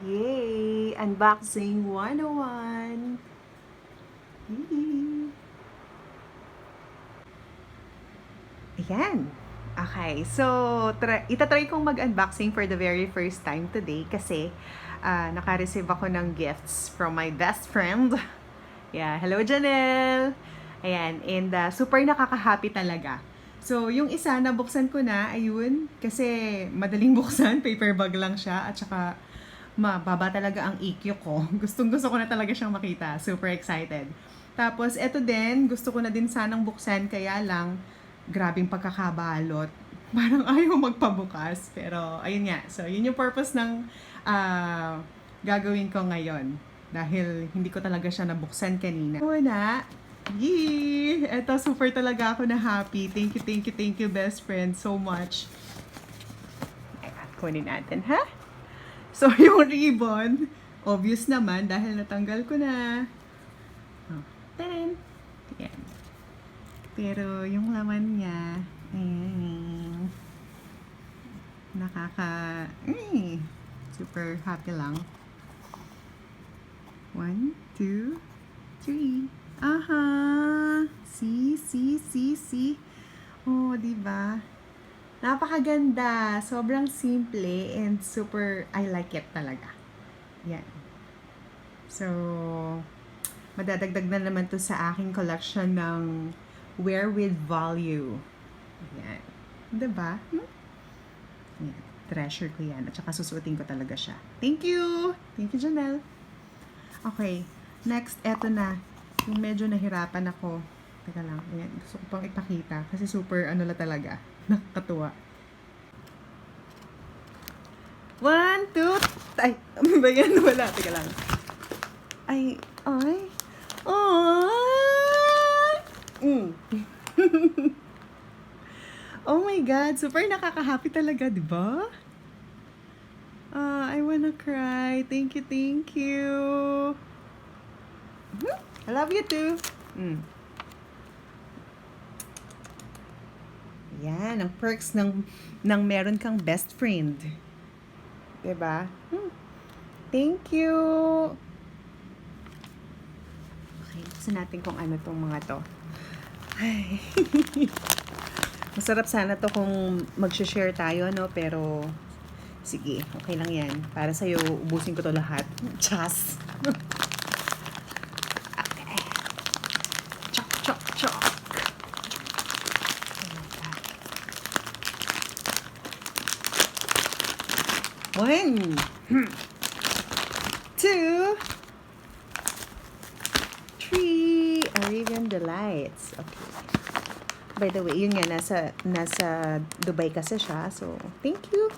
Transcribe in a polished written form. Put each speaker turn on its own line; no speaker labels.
Yay! Unboxing 101! Yee! Ayan. Okay, so itatry kong mag-unboxing for the very first time today kasi naka-receive ako ng gifts from my best friend. Yeah, hello Janelle! Ayan, and super nakaka-happy talaga. So, yung isa, nabuksan ko na, ayun, kasi madaling buksan, paper bag lang siya, at saka mababa talaga ang EQ ko. Gustong-gusto ko na talaga siyang makita. Super excited. Tapos, eto din, gusto ko na din sanang buksan, kaya lang, grabing pagkakabalot. Parang ayaw magpabukas. Pero, ayun nga. So, yun yung purpose ng gagawin ko ngayon. Dahil hindi ko talaga siya nabuksan kanina. Una, yee! Eto, super talaga ako na happy. Thank you, best friend, so much. Ayan, kunin natin, ha? So, yung ribbon, obvious naman dahil natanggal ko na. Oh, taran! Ayan. Pero, yung laman niya, ayan. Super happy lang. 1, 2, 3. Aha! See? Oh, diba? Napakaganda. Sobrang simple and super, I like it talaga. Yan. So, madadagdag na naman to sa aking collection ng wear with value. Yan. Diba? Yan. Treasure ko yan. At saka susuotin ko talaga siya. Thank you! Thank you, Janelle. Okay. Next, eto na. Yung medyo nahirapan ako. Teka lang. Ayan. Gusto ko pang ipakita. Kasi super, talaga. Nakakatuwa. 1, 2, ay, ba yan? Wala. Teka lang. Ay. Oh my God. Super nakaka-happy talaga, di ba? I wanna cry. Thank you. I love you too. Yan, ang perks ng meron kang best friend. Diba? Thank you. Okay, gusto natin kung ano tong mga to. Ay. Masarap sana to kung mag-share tayo, no? Pero, sige, okay lang yan. Para sa'yo, ubusin ko to lahat. Chas! Okay. Chok. 1, 2, 3. Arabian Delights. Okay. By the way, yun nga, nasa Dubai kasi siya. So, thank you.